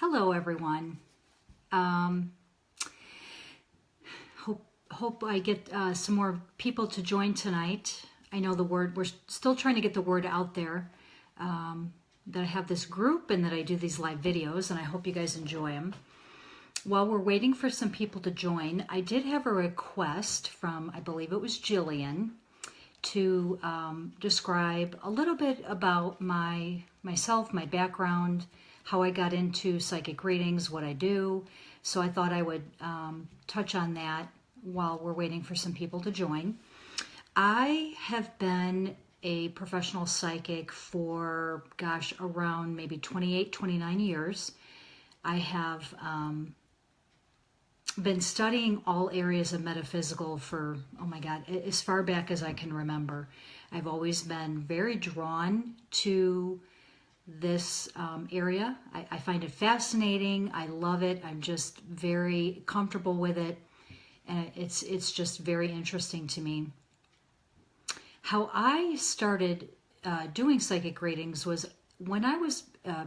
Hello, everyone. Um, hope I get some more people to join tonight. I know we're still trying to get the word out there that I have this group and that I do these live videos, and I hope you guys enjoy them. While we're waiting for some people to join, I did have a request from, I believe it was Jillian, to describe a little bit about myself, my background, how I got into psychic readings, what I do. So I thought I would touch on that while we're waiting for some people to join. I have been a professional psychic for, gosh, around maybe 28, 29 years. I have been studying all areas of metaphysical for, oh my God, as far back as I can remember. I've always been very drawn to this area. I find it fascinating. I love it. I'm just very comfortable with it. And it's just very interesting to me. How I started doing psychic readings was when I was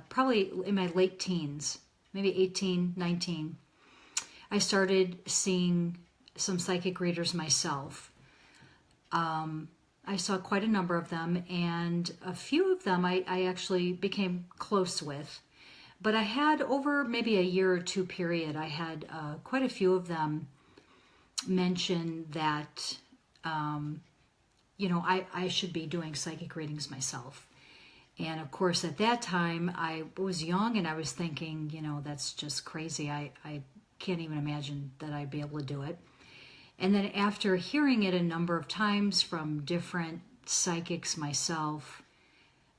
probably in my late teens, maybe 18, 19. I started seeing some psychic readers myself. I saw quite a number of them, and a few of them I actually became close with. But I had, over maybe a year or two period, I had quite a few of them mention that, I should be doing psychic readings myself. And of course, at that time, I was young and I was thinking, that's just crazy. I can't even imagine that I'd be able to do it. And then after hearing it a number of times from different psychics myself,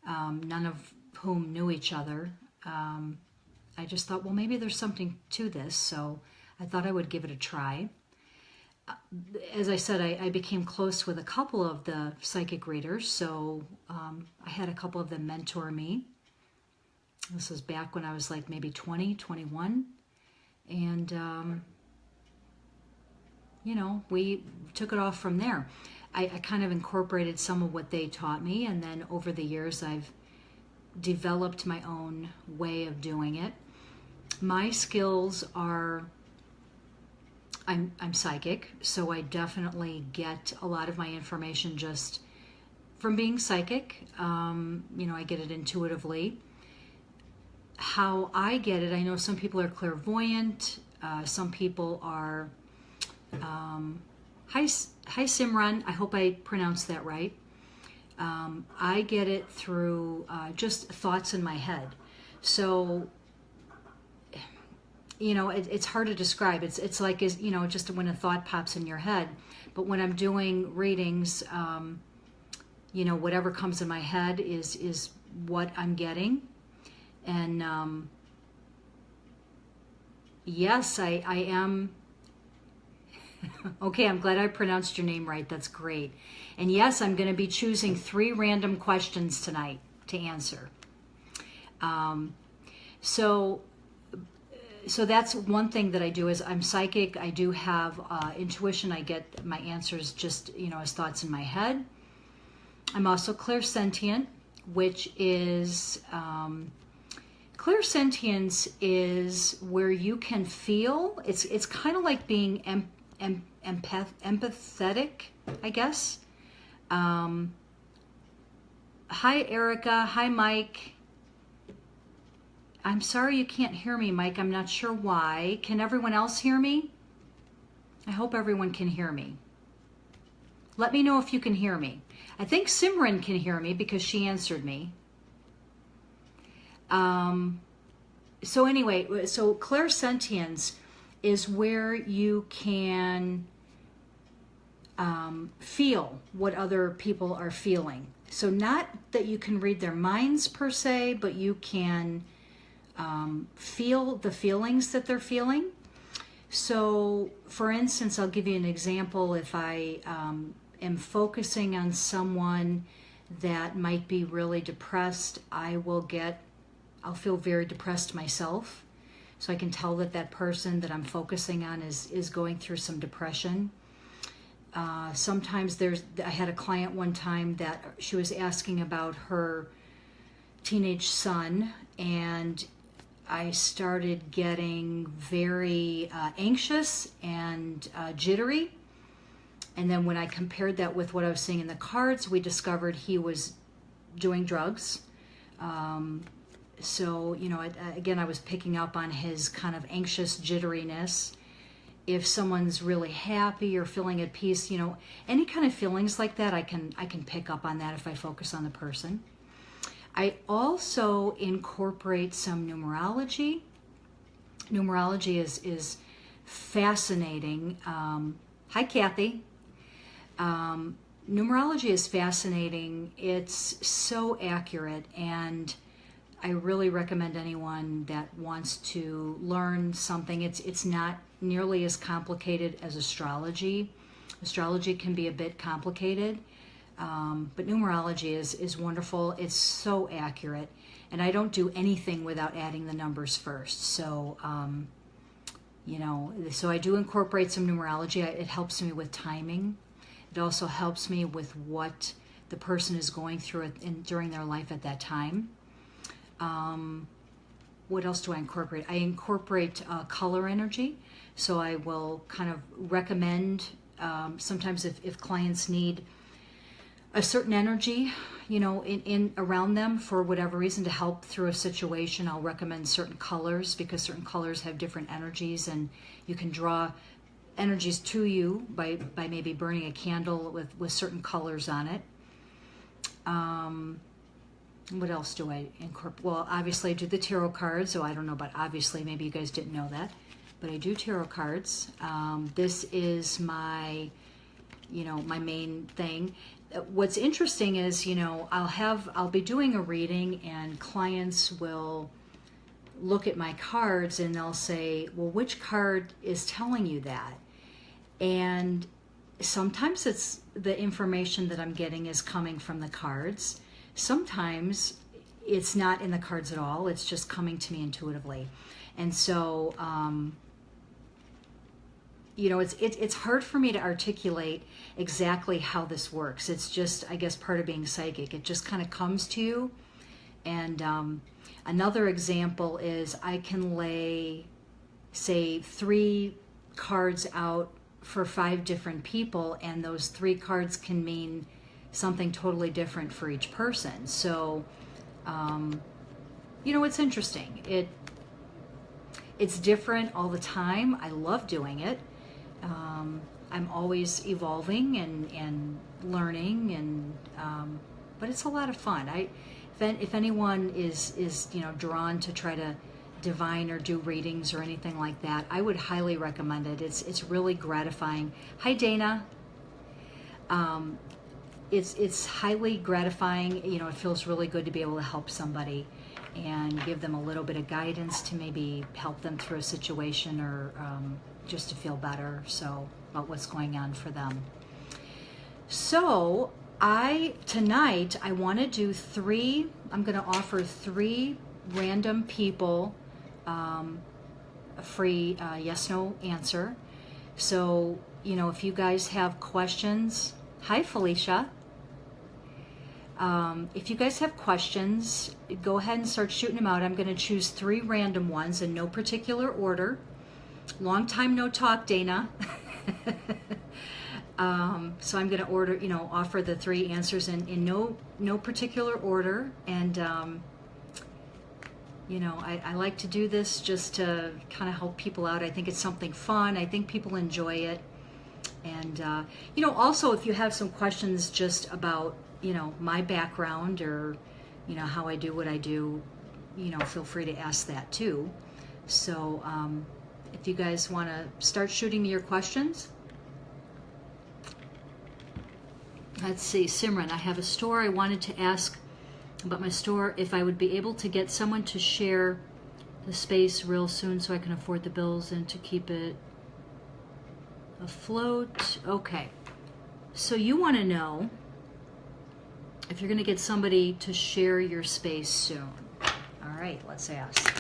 none of whom knew each other, I just thought, well, maybe there's something to this. So I thought I would give it a try. As I said, I became close with a couple of the psychic readers. So I had a couple of them mentor me. This was back when I was like maybe 20, 21. And, we took it off from there. I kind of incorporated some of what they taught me, and then over the years I've developed my own way of doing it. My skills are, I'm psychic, so I definitely get a lot of my information just from being psychic. I get it intuitively. How I get it, I know some people are clairvoyant, some people are, hi Simran, I hope I pronounced that right. I get it through just thoughts in my head. So, it's hard to describe. It's like, just when a thought pops in your head. But when I'm doing readings, whatever comes in my head is what I'm getting. And yes, I am. Okay, I'm glad I pronounced your name right. That's great. And yes, I'm going to be choosing 3 random questions tonight to answer. So that's one thing that I do is I'm psychic. I do have intuition. I get my answers just, as thoughts in my head. I'm also clairsentient, which is... clairsentience is where you can feel. It's kind of like being empathetic, I guess. Hi, Erica. Hi, Mike. I'm sorry you can't hear me, Mike. I'm not sure why. Can everyone else hear me? I hope everyone can hear me. Let me know if you can hear me. I think Simran can hear me because she answered me. So anyway, so clairsentience is where you can feel what other people are feeling. So not that you can read their minds per se, but you can feel the feelings that they're feeling. So for instance, I'll give you an example. If I am focusing on someone that might be really depressed, I'll feel very depressed myself. So I can tell that person that I'm focusing on is going through some depression. Sometimes I had a client one time that she was asking about her teenage son, and I started getting very anxious and jittery. And then when I compared that with what I was seeing in the cards, we discovered he was doing drugs. So, you know, again, I was picking up on his kind of anxious jitteriness. If someone's really happy or feeling at peace, you know, any kind of feelings like that, I can pick up on that if I focus on the person. I also incorporate some numerology. Numerology is fascinating. Hi, Kathy. Numerology is fascinating. It's so accurate, and I really recommend anyone that wants to learn something. It's not nearly as complicated as astrology. Astrology can be a bit complicated, but numerology is wonderful. It's so accurate, and I don't do anything without adding the numbers first. So, you know, so I do incorporate some numerology. It helps me with timing. It also helps me with what the person is going through during their life at that time. What else do I incorporate? I incorporate color energy. So I will kind of recommend, sometimes if clients need a certain energy, you know, in around them for whatever reason to help through a situation, I'll recommend certain colors because certain colors have different energies, and you can draw energies to you by maybe burning a candle with certain colors on it. What else do I incorporate? Well, obviously I do the tarot cards, so I don't know about obviously, maybe you guys didn't know that, but I do tarot cards. This is my, you know, my main thing. What's interesting is, you know, I'll be doing a reading and clients will look at my cards and they'll say, well, which card is telling you that? And sometimes it's the information that I'm getting is coming from the cards. Sometimes it's not in the cards at all. It's just coming to me intuitively. And so, you know, it's hard for me to articulate exactly how this works. It's just, I guess, part of being psychic. It just kind of comes to you. And another example is I can lay, say, 3 cards out for 5 different people, and those 3 cards can mean something totally different for each person. So, you know, it's interesting. It's different all the time. I love doing it. I'm always evolving and learning, and but it's a lot of fun. If anyone is you know, drawn to try to divine or do readings or anything like that, I would highly recommend it. It's really gratifying. Hi, Dana. It's highly gratifying. You know, it feels really good to be able to help somebody and give them a little bit of guidance to maybe help them through a situation, or just to feel better about what's going on for them. So tonight I want to do 3. I'm going to offer 3 random people a free yes/no answer. So, you know, if you guys have questions, hi Felicia. If you guys have questions, go ahead and start shooting them out. I'm going to choose 3 random ones in no particular order. Long time no talk, Dana. So I'm going to offer the 3 answers in no particular order. And, you know, I like to do this just to kind of help people out. I think it's something fun. I think people enjoy it. And, you know, also if you have some questions just about, you know, my background, or, you know, how I do what I do, you know, feel free to ask that too. So if you guys want to start shooting me your questions. Let's see, Simran, I have a store. I wanted to ask about my store, if I would be able to get someone to share the space real soon so I can afford the bills and to keep it afloat. Okay, so you want to know if you're going to get somebody to share your space soon. All right, let's ask.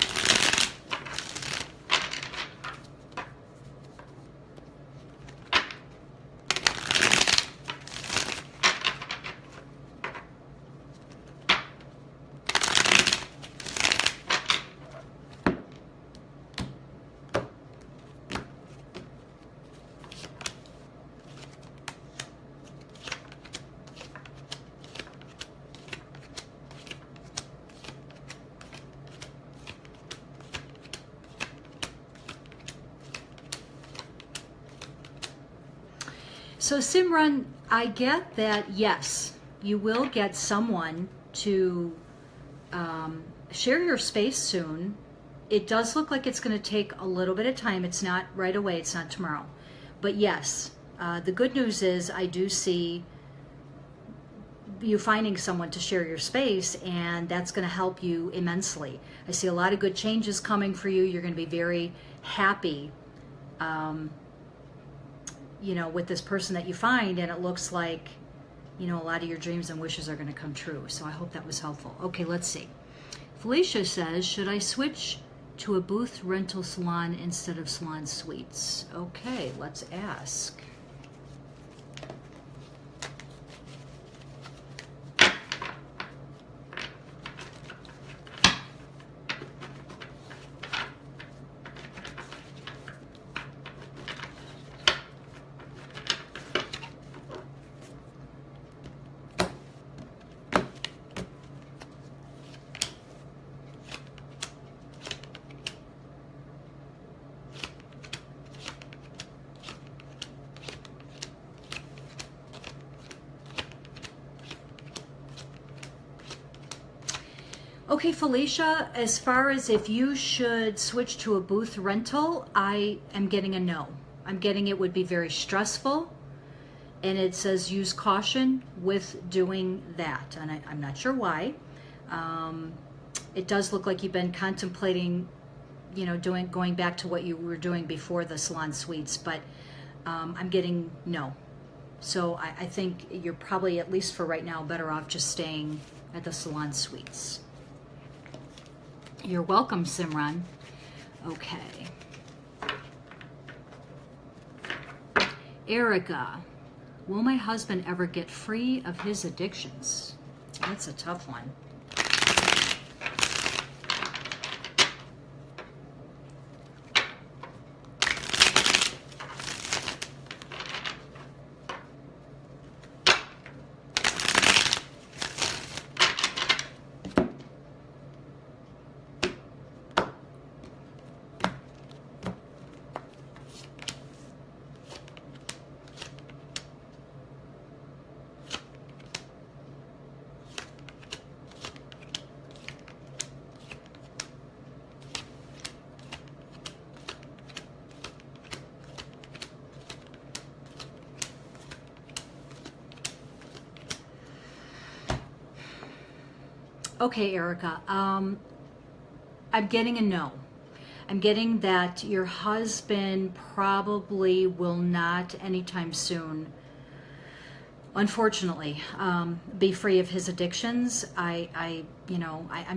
So Simran, I get that, yes, you will get someone to share your space soon. It does look like it's going to take a little bit of time. It's not right away. It's not tomorrow. But yes, the good news is I do see you finding someone to share your space, and that's going to help you immensely. I see a lot of good changes coming for you. You're going to be very happy, with this person that you find, and it looks like, a lot of your dreams and wishes are going to come true. So I hope that was helpful. Okay, let's see. Felicia says, should I switch to a booth rental salon instead of salon suites? Okay, let's ask. Okay, Felicia, as far as if you should switch to a booth rental, I am getting a no. I'm getting it would be very stressful, and it says use caution with doing that, and I'm not sure why. It does look like you've been contemplating, going back to what you were doing before the salon suites, but I'm getting no. So I think you're probably, at least for right now, better off just staying at the salon suites. You're welcome, Simran. Okay. Erica, will my husband ever get free of his addictions? That's a tough one. Okay, Erica, I'm getting a no. I'm getting that your husband probably will not anytime soon, unfortunately, be free of his addictions. I'm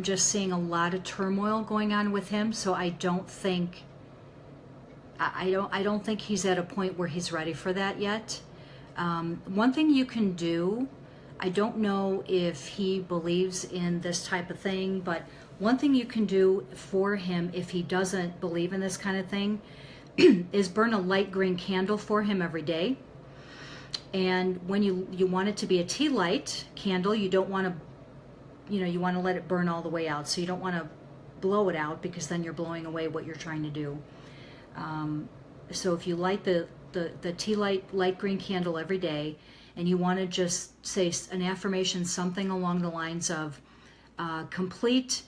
just seeing a lot of turmoil going on with him, so I don't think he's at a point where he's ready for that yet. One thing you can do, I don't know if he believes in this type of thing, but one thing you can do for him if he doesn't believe in this kind of thing is burn a light green candle for him every day. And when you want it to be a tea light candle, you don't want to, you want to let it burn all the way out. So you don't want to blow it out, because then you're blowing away what you're trying to do. So if you light the tea light green candle every day, and you want to just say an affirmation, something along the lines of complete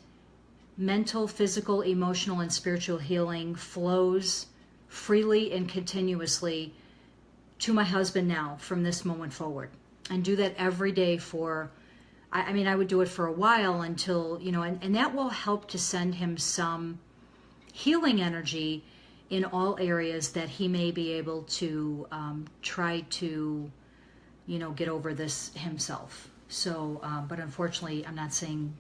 mental, physical, emotional, and spiritual healing flows freely and continuously to my husband now from this moment forward. And do that every day for, I would do it for a while until, and that will help to send him some healing energy in all areas that he may be able to try to, get over this himself. So, but unfortunately, I'm seeing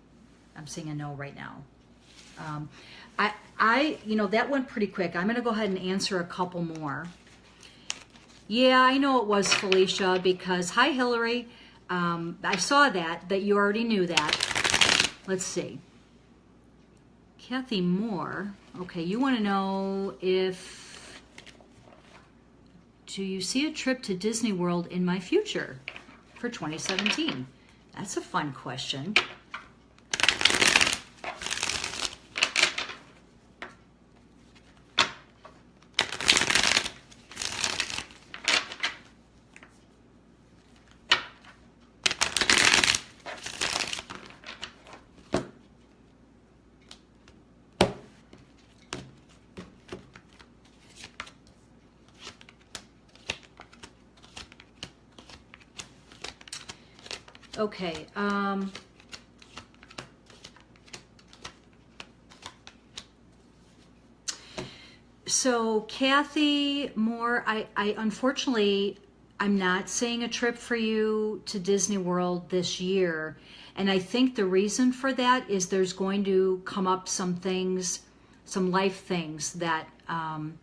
a no right now. That went pretty quick. I'm going to go ahead and answer a couple more. Yeah, I know it was Felicia, because, hi Hillary, I saw that you already knew that. Let's see. Kathy Moore, okay, you want to know do you see a trip to Disney World in my future for 2017? That's a fun question. Okay. So Kathy Moore, I unfortunately, I'm not seeing a trip for you to Disney World this year. And I think the reason for that is there's going to come up some things, some life things that kind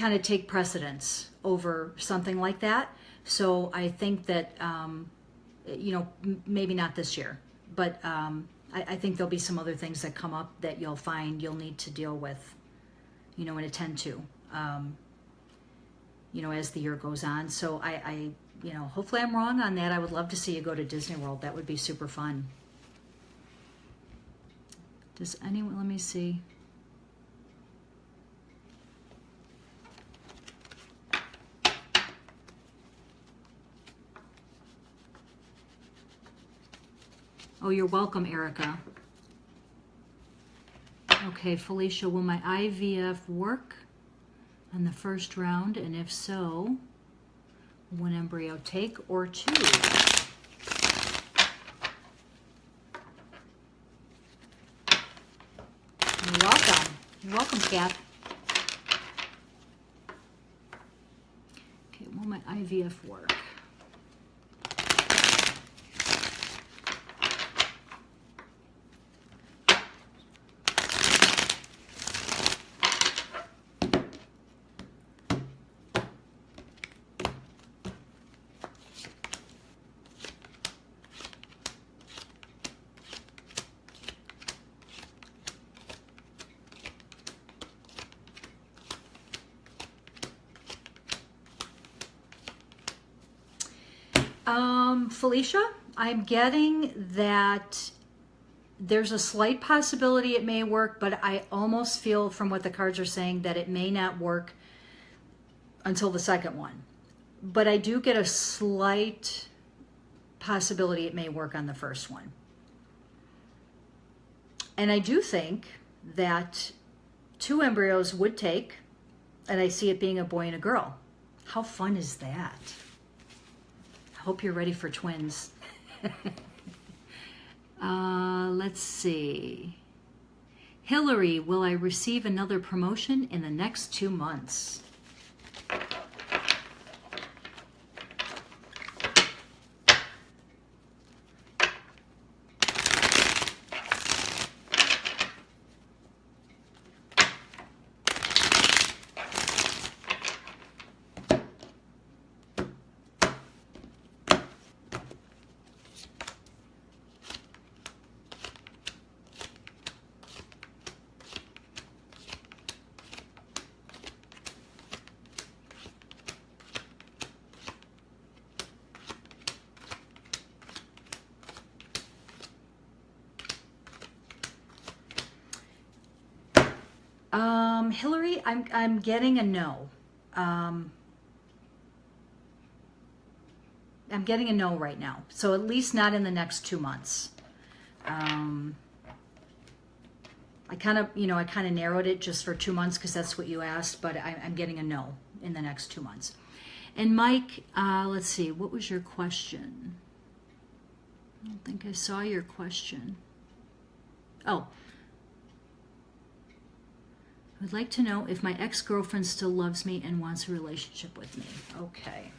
of take precedence over something like that. So I think that, you know, maybe not this year, but I think there'll be some other things that come up that you'll find you'll need to deal with, you know, and attend to, you know, as the year goes on. So I, you know, hopefully I'm wrong on that. I would love to see you go to Disney World. That would be super fun. Does anyone, let me see. Oh, you're welcome, Erica. Okay, Felicia, will my IVF work on the first round? And if so, one embryo take or two? You're welcome. You're welcome, Kath. Okay, will my IVF work? Felicia, I'm getting that there's a slight possibility it may work, but I almost feel from what the cards are saying that it may not work until the second one. But I do get a slight possibility it may work on the first one. And I do think that two embryos would take, and I see it being a boy and a girl. How fun is that? I hope you're ready for twins. Let's see. Hillary, will I receive another promotion in the next 2 months? Hillary, I'm getting a no. I'm getting a no right now. So at least not in the next 2 months. I kind of narrowed it just for 2 months because that's what you asked, but I'm getting a no in the next 2 months. And Mike, let's see, what was your question? I don't think I saw your question. Oh. I would like to know if my ex-girlfriend still loves me and wants a relationship with me. Okay.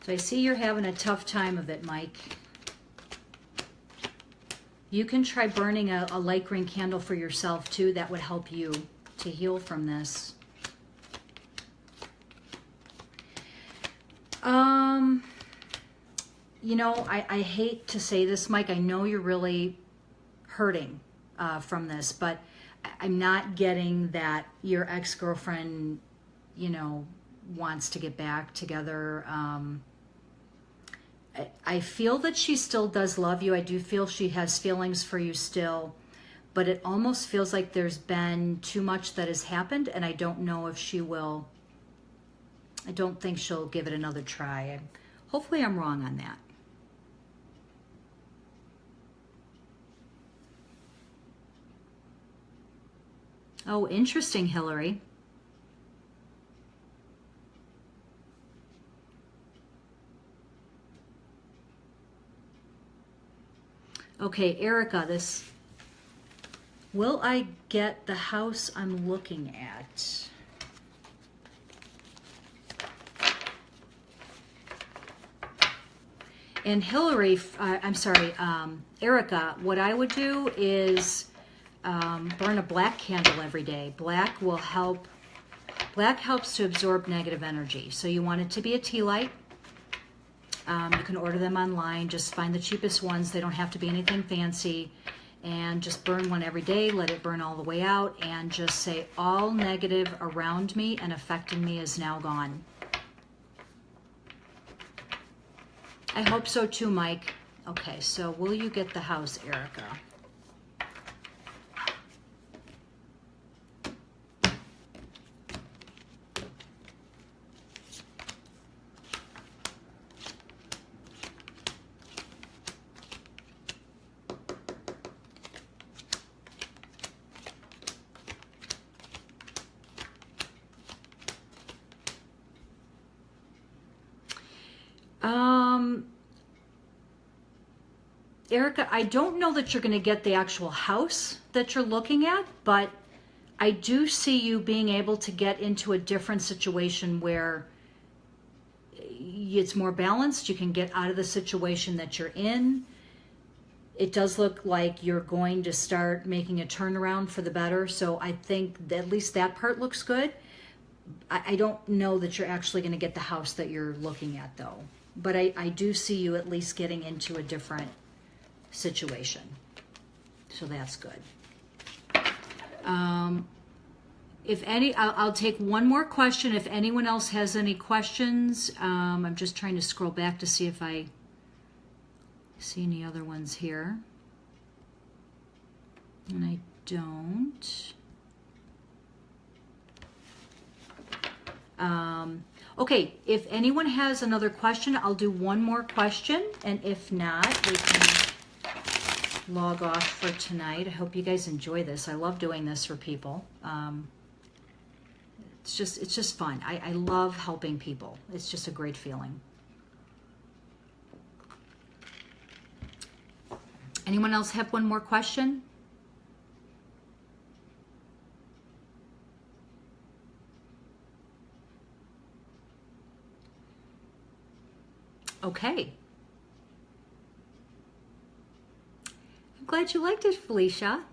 So I see you're having a tough time of it, Mike. You can try burning a light green candle for yourself too. That would help you to heal from this. You know, I hate to say this, Mike. I know you're really hurting from this, but I'm not getting that your ex-girlfriend, you know, wants to get back together. I feel that she still does love you. I do feel she has feelings for you still, but it almost feels like there's been too much that has happened, and I don't know if she will. I don't think she'll give it another try. Hopefully I'm wrong on that. Oh, interesting, Hillary. Okay, Erica, this, will I get the house I'm looking at? And Hillary, I'm sorry, Erica, what I would do is burn a black candle every day. Black will help, black helps to absorb negative energy. So you want it to be a tea light. You can order them online. Just find the cheapest ones. They don't have to be anything fancy. And just burn one every day. Let it burn all the way out. And just say, all negative around me and affecting me is now gone. I hope so too, Mike. Okay, so will you get the house, Erica? Erica, I don't know that you're going to get the actual house that you're looking at, but I do see you being able to get into a different situation where it's more balanced. You can get out of the situation that you're in. It does look like you're going to start making a turnaround for the better. So I think that at least that part looks good. I don't know that you're actually going to get the house that you're looking at, though. But I do see you at least getting into a different situation. So that's good. If any, I'll take one more question. If anyone else has any questions, I'm just trying to scroll back to see if I see any other ones here. And I don't. Okay, if anyone has another question, I'll do one more question. And if not, we can log off for tonight. I hope you guys enjoy this. I love doing this for people. It's just fun. I love helping people. It's just a great feeling. Anyone else have one more question? Okay. I'm glad you liked it, Felicia.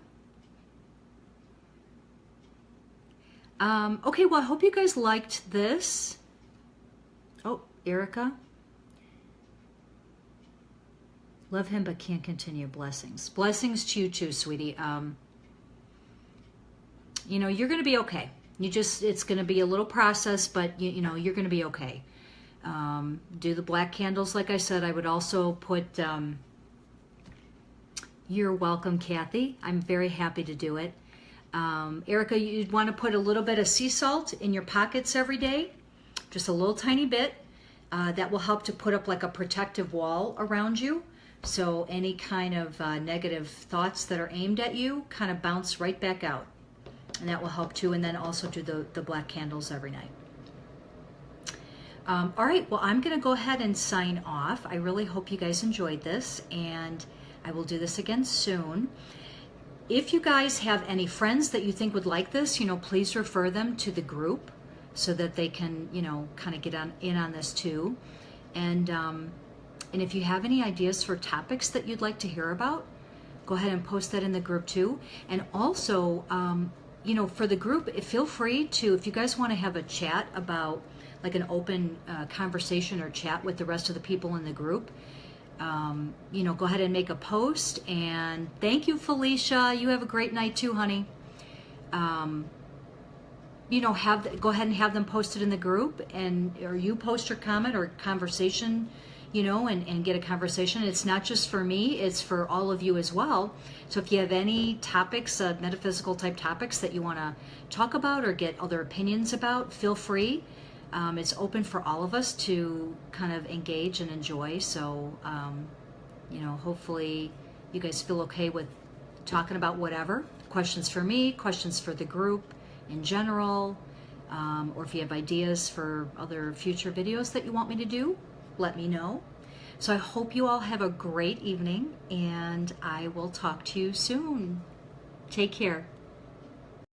Okay, well, I hope you guys liked this. Oh, Erica. Love him, but can't continue. Blessings. Blessings to you too, sweetie. You know, you're going to be okay. It's going to be a little process, but you know, you're going to be okay. Do the black candles, like I said. I would also put, you're welcome, Kathy. I'm very happy to do it. Erica, you'd want to put a little bit of sea salt in your pockets every day, just a little tiny bit. That will help to put up like a protective wall around you. So any kind of negative thoughts that are aimed at you kind of bounce right back out. And that will help too. And then also do the black candles every night. All right, well, I'm going to go ahead and sign off. I really hope you guys enjoyed this, and I will do this again soon. If you guys have any friends that you think would like this, you know, please refer them to the group so that they can, you know, kind of get in on this too. And if you have any ideas for topics that you'd like to hear about, go ahead and post that in the group too. And also, you know, for the group, feel free to, if you guys want to have a chat about like an open conversation or chat with the rest of the people in the group, you know, go ahead and make a post. And thank you, Felicia. You have a great night too, honey. you know, go ahead and have them posted in the group, or you post your comment or conversation, you know, and get a conversation. It's not just for me, it's for all of you as well. So if you have any topics, metaphysical type topics that you want to talk about or get other opinions about, feel free. It's open for all of us to kind of engage and enjoy. So, you know, hopefully you guys feel okay with talking about whatever. Questions for me, questions for the group in general, or if you have ideas for other future videos that you want me to do, let me know. So I hope you all have a great evening, and I will talk to you soon. Take care.